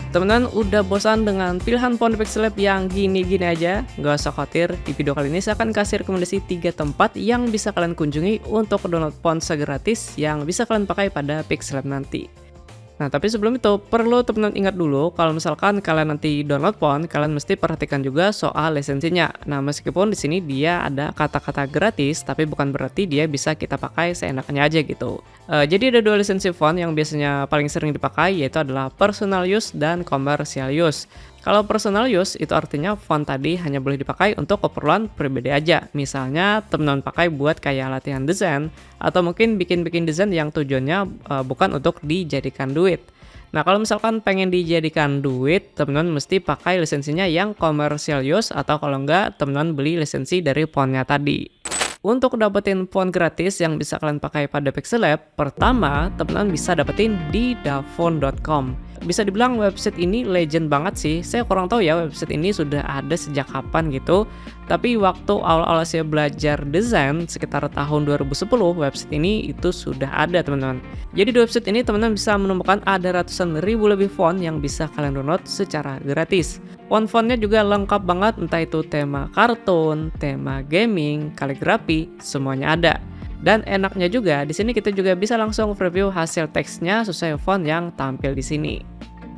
Teman-teman udah bosan dengan pilihan font Pixel Lab yang gini-gini aja? Gak usah khawatir, di video kali ini saya akan kasih rekomendasi 3 tempat yang bisa kalian kunjungi untuk download font gratis yang bisa kalian pakai pada Pixel Lab nanti. Nah, tapi sebelum itu, perlu teman-teman ingat dulu kalau misalkan kalian nanti download font, kalian mesti perhatikan juga soal lisensinya. Nah, meskipun di sini dia ada kata-kata gratis, tapi bukan berarti dia bisa kita pakai seenaknya aja gitu. Jadi ada 2 lisensi font yang biasanya paling sering dipakai, yaitu adalah personal use dan commercial use. Kalau personal use itu artinya font tadi hanya boleh dipakai untuk keperluan pribadi aja. Misalnya teman-teman pakai buat kayak latihan desain atau mungkin bikin-bikin desain yang tujuannya bukan untuk dijadikan duit. Nah, kalau misalkan pengen dijadikan duit, teman-teman mesti pakai lisensinya yang commercial use atau kalau enggak teman-teman beli lisensi dari fontnya tadi. Untuk dapetin font gratis yang bisa kalian pakai pada Pixel Lab, pertama teman-teman bisa dapetin di dafont.com. Bisa dibilang website ini legend banget sih. Saya kurang tahu ya website ini sudah ada sejak kapan gitu. Tapi waktu awal-awal saya belajar desain sekitar tahun 2010, website ini itu sudah ada teman-teman. Jadi di website ini teman-teman bisa menemukan ada ratusan ribu lebih font yang bisa kalian download secara gratis. Font-fontnya juga lengkap banget, entah itu tema kartun, tema gaming, kaligrafi, semuanya ada. Dan enaknya juga, di sini kita juga bisa langsung preview hasil teksnya sesuai font yang tampil di sini.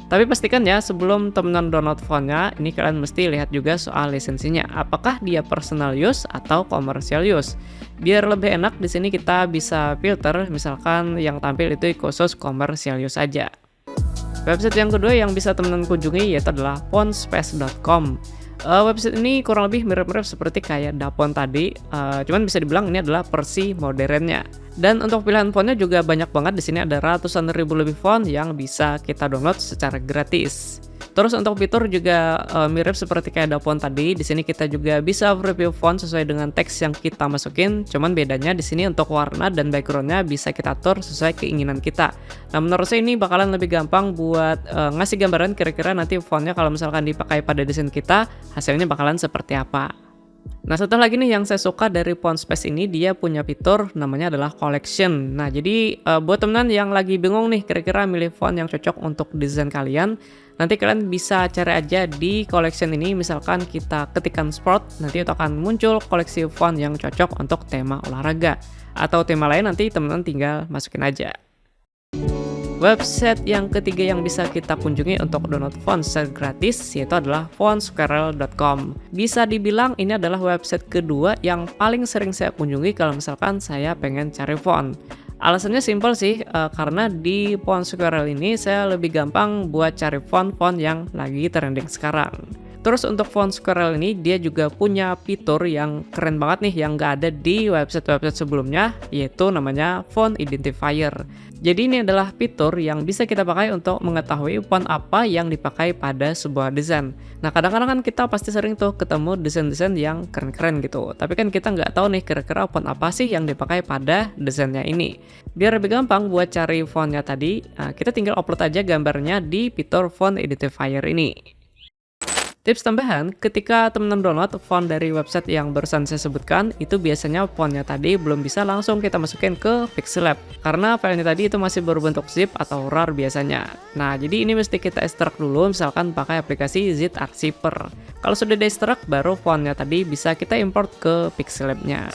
Tapi pastikan ya, sebelum teman-teman download fontnya, ini kalian mesti lihat juga soal lisensinya. Apakah dia personal use atau commercial use? Biar lebih enak, di sini kita bisa filter, misalkan yang tampil itu khusus commercial use aja. Website yang kedua yang bisa teman-teman kunjungi yaitu adalah fontspace.com. Website ini kurang lebih mirip-mirip seperti kayak Dafont tadi, cuman bisa dibilang ini adalah versi modernnya. Dan untuk pilihan fontnya juga banyak banget, di sini ada ratusan ribu lebih font yang bisa kita download secara gratis. Terus untuk fitur juga mirip seperti kayak Dafont tadi. Di sini kita juga bisa preview font sesuai dengan teks yang kita masukin. Cuman bedanya di sini untuk warna dan backgroundnya bisa kita atur sesuai keinginan kita. Nah, menurut saya ini bakalan lebih gampang buat ngasih gambaran kira-kira nanti fontnya kalau misalkan dipakai pada desain kita, hasilnya bakalan seperti apa. Nah, satu lagi nih yang saya suka dari Fontspace ini, dia punya fitur namanya adalah collection. Nah, jadi buat teman-teman yang lagi bingung nih kira-kira milih font yang cocok untuk desain kalian, nanti kalian bisa cari aja di collection ini. Misalkan kita ketikkan sport, nanti itu akan muncul koleksi font yang cocok untuk tema olahraga. Atau tema lain nanti teman-teman tinggal masukin aja. Website yang ketiga yang bisa kita kunjungi untuk download font secara gratis yaitu adalah fontsquirrel.com. Bisa dibilang ini adalah website kedua yang paling sering saya kunjungi kalau misalkan saya pengen cari font. Alasannya simpel sih, karena di Fontsquirrel ini saya lebih gampang buat cari font-font yang lagi trending sekarang. Terus untuk Fontsquirrel ini dia juga punya fitur yang keren banget nih yang gak ada di website-website sebelumnya, yaitu namanya Font Identifier. Jadi ini adalah fitur yang bisa kita pakai untuk mengetahui font apa yang dipakai pada sebuah desain. Nah, kadang-kadang kan kita pasti sering tuh ketemu desain-desain yang keren-keren gitu. Tapi kan kita nggak tahu nih kira-kira font apa sih yang dipakai pada desainnya ini. Biar lebih gampang buat cari fontnya tadi, kita tinggal upload aja gambarnya di fitur Font Identifier ini. Tips tambahan, ketika teman-teman download font dari website yang barusan saya sebutkan, itu biasanya fontnya tadi belum bisa langsung kita masukin ke Pixel Lab. Karena filenya tadi itu masih berbentuk zip atau RAR biasanya. Nah, jadi ini mesti kita ekstrak dulu, misalkan pakai aplikasi ZArchiver. Kalau sudah di-ekstrak, baru fontnya tadi bisa kita import ke Pixel Lab-nya.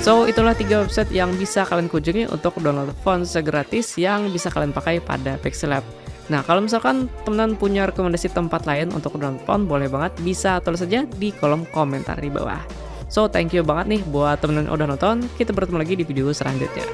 So, itulah 3 website yang bisa kalian kunjungi untuk download font gratis yang bisa kalian pakai pada Pixel Lab. Nah, kalau misalkan teman-teman punya rekomendasi tempat lain untuk download font, boleh banget bisa tulis saja di kolom komentar di bawah. So, thank you banget nih buat teman-teman yang udah nonton. Kita bertemu lagi di video selanjutnya.